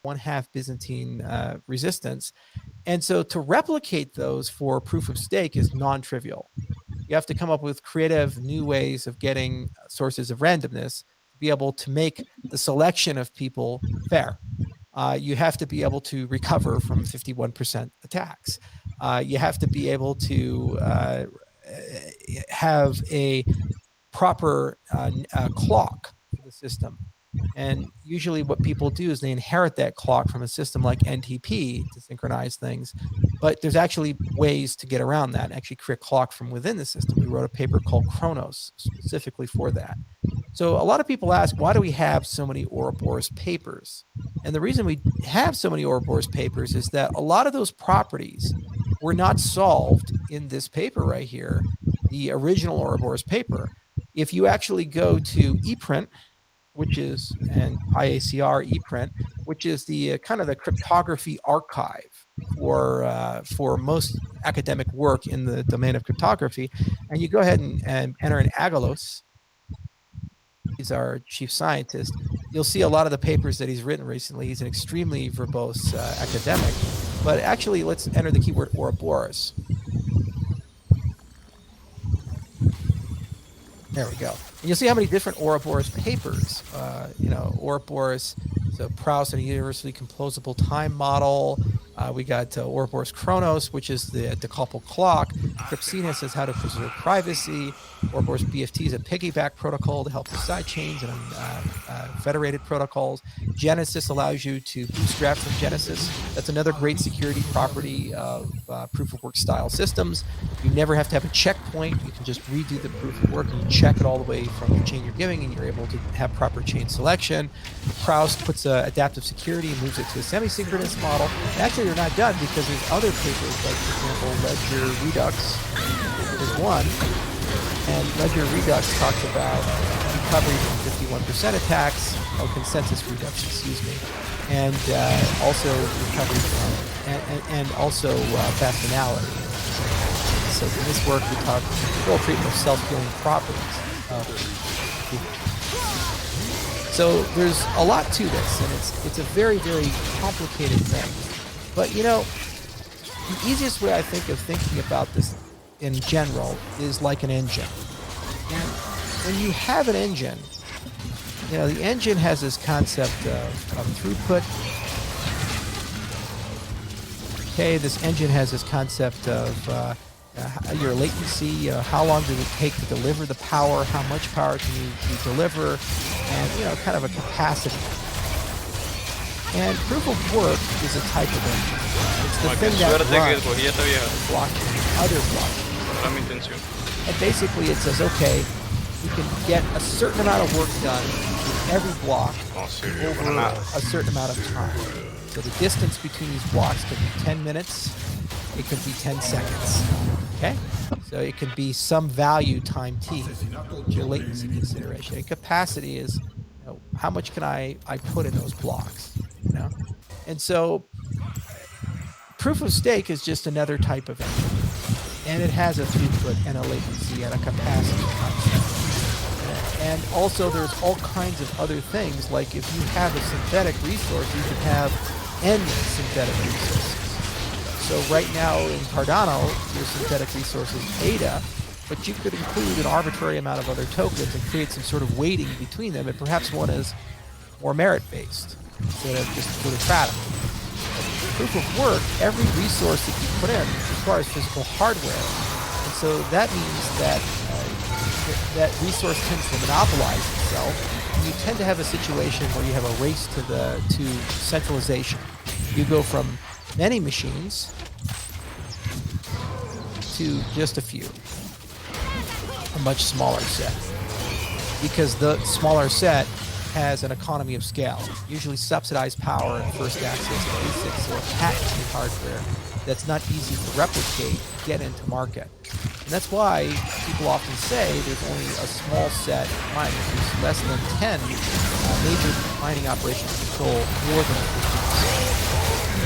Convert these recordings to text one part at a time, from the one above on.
1/2 Byzantine resistance. And so to replicate those for proof of stake is non-trivial. You have to come up with creative new ways of getting sources of randomness to be able to make the selection of people fair. You have to be able to recover from 51% attacks. You have to be able to have a proper clock for the system. And usually what people do is they inherit that clock from a system like NTP to synchronize things. But there's actually ways to get around that and actually create clock from within the system. We wrote a paper called Chronos specifically for that. So a lot of people ask, why do we have so many Ouroboros papers? And the reason we have so many Ouroboros papers is that a lot of those properties were not solved in this paper right here, the original Ouroboros paper. If you actually go to ePrint, which is an IACR ePrint, which is the kind of the cryptography archive for most academic work in the domain of cryptography, and you go ahead and enter in Agalos. He's our chief scientist. You'll see a lot of the papers that he's written recently. He's an extremely verbose academic. But actually, let's enter the keyword Ouroboros. There we go. And you'll see how many different Ouroboros papers, Ouroboros, so Proust and a universally composable time model. We got Ouroboros Chronos, which is the decoupled clock. Crypsina says how to preserve privacy. Ouroboros BFT is a piggyback protocol to help with side chains and federated protocols. Genesis allows you to bootstrap from Genesis. That's another great security property of proof of work style systems. You never have to have a checkpoint. You can just redo the proof of work and you check it all the way from the chain you're giving, and you're able to have proper chain selection. Proust puts adaptive security and moves it to a semi-synchronous model. And actually, they're not done because there's other papers, like, for example, Ledger Redux is one. And Ledger Redux talks about recovery from 51% attacks, consensus redux, excuse me, and also recovery from, and also fast finality. So in this work, we talk control treatment of self-healing properties. So there's a lot to this, and it's a very, very complicated thing. But, the easiest way I think of thinking about this in general is like an engine. And when you have an engine, the engine has this concept of throughput. Okay, this engine has this concept of your latency, how long does it take to deliver the power, how much power can you deliver, and kind of a capacity. And proof of work is a type of engine. It's the thing that runs blockchain, other blockchains. And basically it says, okay, you can get a certain amount of work done with every block over a certain amount of time. So the distance between these blocks could be 10 minutes, it could be 10 seconds. Okay? So it could be some value time t, your latency consideration. And capacity is, how much can I put in those blocks? And so proof of stake is just another type of engine, and it has a throughput and a latency and a capacity concept. And also there's all kinds of other things, like if you have a synthetic resource, you can have n synthetic resources. So right now in Cardano, your synthetic resource is ADA, but you could include an arbitrary amount of other tokens and create some sort of weighting between them, and perhaps one is more merit-based instead of just sort of radical. Proof of work, every resource that you put in requires physical hardware, and so that means that that resource tends to monopolize itself, and you tend to have a situation where you have a race to centralization. You go from many machines to just a few, a much smaller set, because the smaller set has an economy of scale, usually subsidized power and first access to ASICs or patented hardware that's not easy to replicate, get into market. And that's why people often say there's only a small set of miners. There's less than 10 major mining operations control more than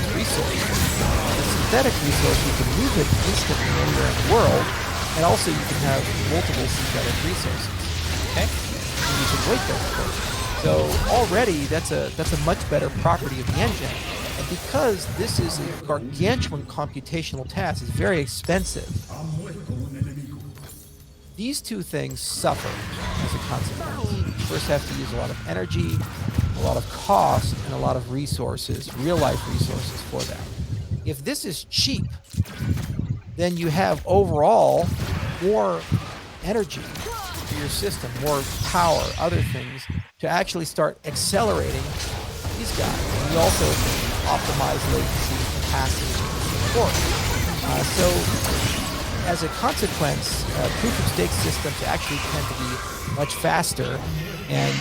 50% resource. The synthetic resource, you can move it instantly anywhere in the world, and also you can have multiple synthetic resources. Okay? And you can weight them. So already that's a much better property of the engine. And because this is a gargantuan computational task, it's very expensive. These two things suffer as a consequence. You first have to use a lot of energy, a lot of cost, and a lot of resources, real-life resources for that. If this is cheap, then you have overall more energy for your system, more power, other things, to actually start accelerating these guys. And you also optimize latency, capacity, and support. So as a consequence, proof-of-stake systems actually tend to be much faster, and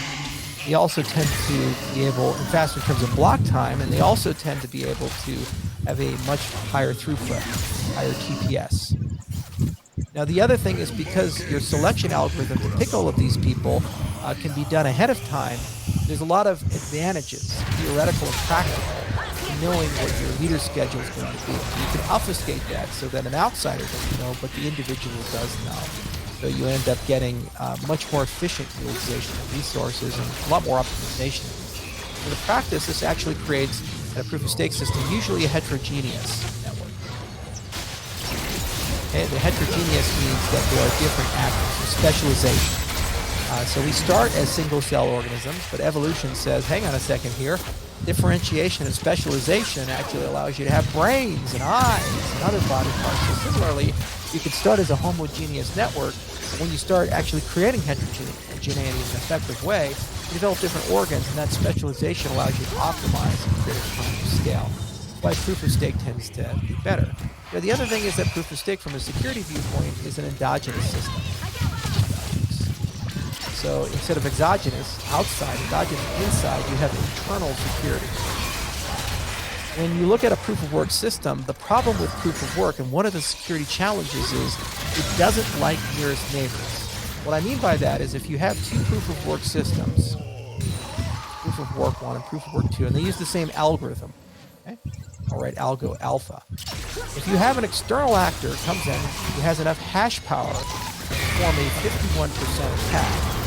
they also tend to be able, and faster in terms of block time, and they also tend to be able to have a much higher throughput, higher TPS. Now, the other thing is because your selection algorithm to pick all of these people can be done ahead of time, there's a lot of advantages, theoretical and practical, to knowing what your leader schedule is going to be. You can obfuscate that so that an outsider doesn't know, but the individual does know. So you end up getting much more efficient utilization of resources and a lot more optimization. In the practice, this actually creates, in a proof-of-stake system, usually a heterogeneous network. Okay, the heterogeneous means that there are different actors, specialization. So we start as single-cell organisms, but evolution says, hang on a second here, differentiation and specialization actually allows you to have brains and eyes and other body parts. So similarly, you could start as a homogeneous network, but when you start actually creating heterogeneity in an effective way, you develop different organs, and that specialization allows you to optimize and create economies of scale. That's why proof-of-stake tends to be better. Now, the other thing is that proof-of-stake, from a security viewpoint, is an endogenous system. So instead of exogenous, outside, endogenous, inside, you have internal security. When you look at a proof-of-work system, the problem with proof-of-work, and one of the security challenges, is it doesn't like nearest neighbors. What I mean by that is if you have two proof-of-work systems, proof-of-work 1 and proof-of-work 2, and they use the same algorithm, okay? All right, algo, alpha. If you have an external actor comes in who has enough hash power to perform a 51% attack,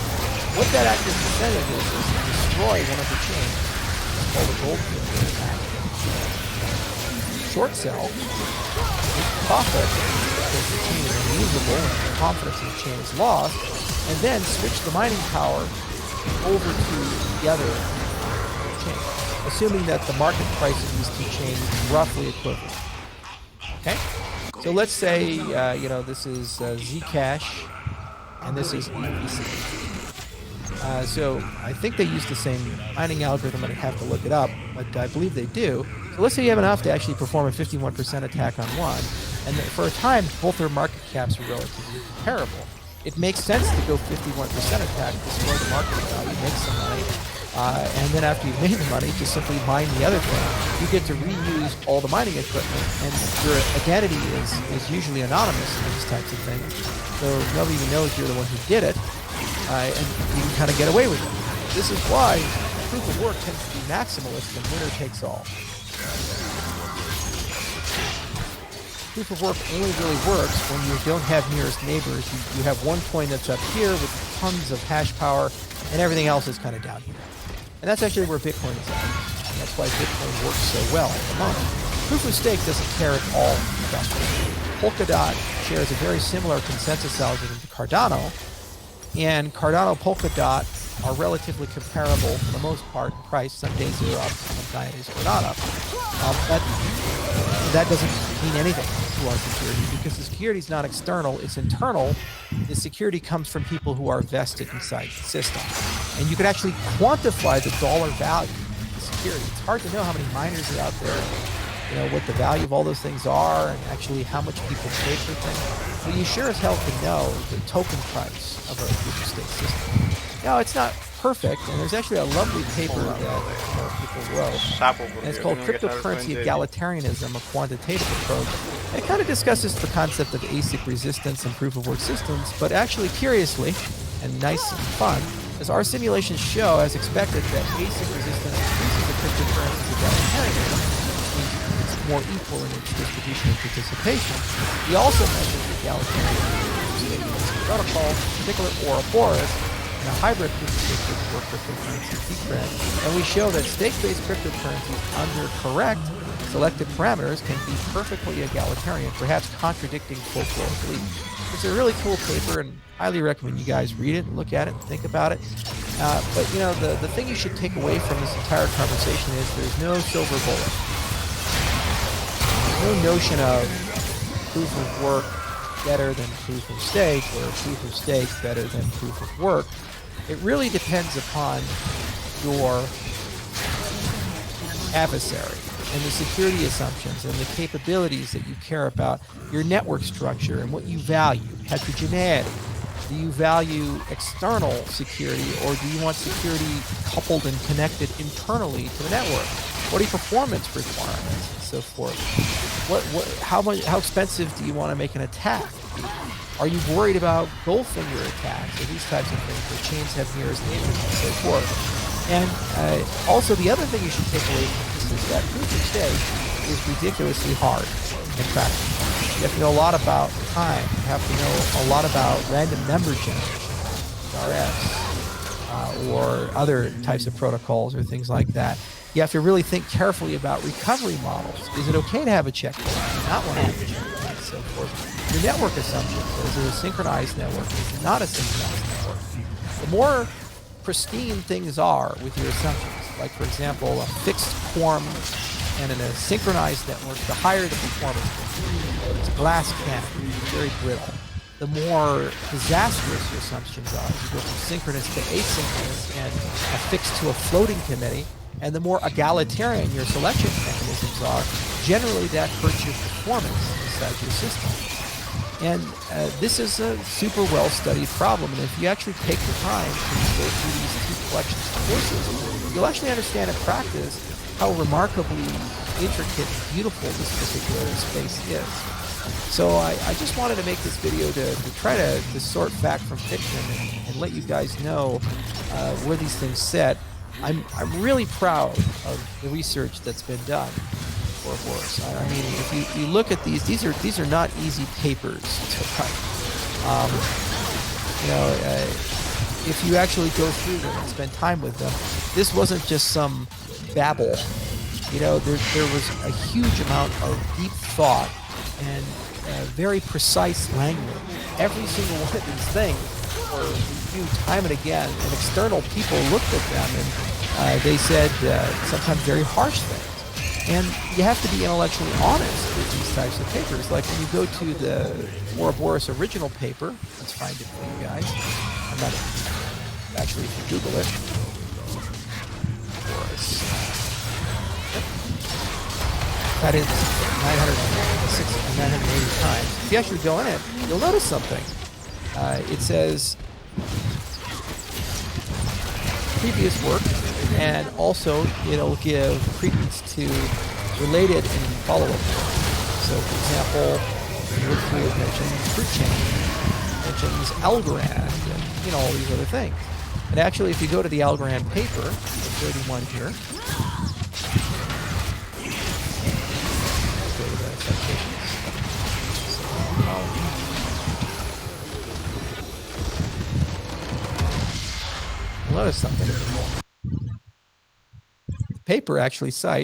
what that actor's incentive is to destroy one of the chains, called a gold attack. Short sell, profit, because the chain is unusable and the confidence in the chain is lost, and then switch the mining power over to the other chain, assuming that the market price of these two chains is roughly equivalent. Okay? So let's say, this is Zcash, and this is EPC. So I think they use the same mining algorithm. I'd have to look it up, but I believe they do. So let's say you have enough to actually perform a 51% attack on one, and for a time, both their market caps are relatively comparable. It makes sense to go 51% attack, destroy the market value, make some money, and then after you've made the money, just simply mine the other thing. You get to reuse all the mining equipment, and your identity is usually anonymous in these types of things, so nobody even knows you're the one who did it. And you can kind of get away with it. This is why proof of work tends to be maximalist and winner takes all. Proof of work only really works when you don't have nearest neighbors. You have one coin that's up here with tons of hash power, and everything else is kind of down here. And that's actually where Bitcoin is at. And that's why Bitcoin works so well at the moment. Proof of stake doesn't care at all about this. Polkadot shares a very similar consensus algorithm to Cardano, and Cardano, Polkadot are relatively comparable for the most part in price. Some days they're up, some days they're not up. But that doesn't mean anything to our security, because the security is not external, it's internal. The security comes from people who are vested inside the system. And you can actually quantify the dollar value of the security. It's hard to know how many miners are out there, what the value of all those things are, and actually how much people pay for things. But you sure as hell can know the token price of a proof-of-stake system. Now, it's not perfect, and there's actually a lovely paper that people wrote, and it's called Cryptocurrency Egalitarianism, a Quantitative Approach. And it kind of discusses the concept of ASIC resistance and proof-of-work systems, but actually, curiously, and nice and fun, as our simulations show, as expected, that ASIC resistance increases the cryptocurrency's egalitarianism, more equal in its distribution and participation. He also mentions the egalitarian protocol, in particular Ouroboros, in a hybrid proof of stake or cryptocurrency Decred, and we show that stake-based cryptocurrencies under correct selected parameters can be perfectly egalitarian, perhaps contradicting folklore belief. It's a really cool paper, and highly recommend you guys read it and look at it and think about it. But you know, the thing you should take away from this entire conversation is there's no silver bullet. There's no notion of proof of work better than proof of stake, or proof of stake better than proof of work. It really depends upon your adversary and the security assumptions and the capabilities that you care about, your network structure and what you value, heterogeneity. Do you value external security, or do you want security coupled and connected internally to the network? What are your performance requirements and so forth? How expensive do you want to make an attack? Are you worried about Goldfinger attacks or these types of things where chains have nearest neighbors and so forth? And also the other thing you should take away from this is that proof of stake is ridiculously hard in practice. You have to know a lot about time. You have to know a lot about random number generation, RS, or other types of protocols or things like that. You have to really think carefully about recovery models. Is it okay to have a checkpoint? Do you not want to have a checkpoint, and so forth. Your network assumptions. Is it a synchronized network? Is it not a synchronized network? The more pristine things are with your assumptions, like for example, a fixed quorum and in a synchronized network, the higher the performance. It's a glass cannon, very brittle. The more disastrous your assumptions are. You go from synchronous to asynchronous and affixed to a floating committee, and the more egalitarian your selection mechanisms are, generally that hurts your performance inside your system. And this is a super well-studied problem, and if you actually take the time to go through these two collections of courses, you'll actually understand in practice how remarkably intricate and beautiful this particular space is. So I just wanted to make this video to try to sort fact from fiction and let you guys know where these things sit. I'm really proud of the research that's been done for Varus. I mean, if you look at these are not easy papers to write. If you actually go through them and spend time with them, this wasn't just some babble. You know, there was a huge amount of deep thought and very precise language. Every single one of these things were reviewed time and again, and external people looked at them and they said sometimes very harsh things. And you have to be intellectually honest with these types of papers. Like when you go to the Varus original paper, let's find it for you guys. I'm not actually, if you Google it, Varus. That is 980 times. If you actually go in it, you'll notice something. It says previous work, and also it'll give credence to related and follow-up work. So, for example, look through it mentions fruit chain, mentions Algorand, and all these other things. And actually, if you go to the Algorand paper, the 31 here, let's go to the citations. Notice something. The paper actually cites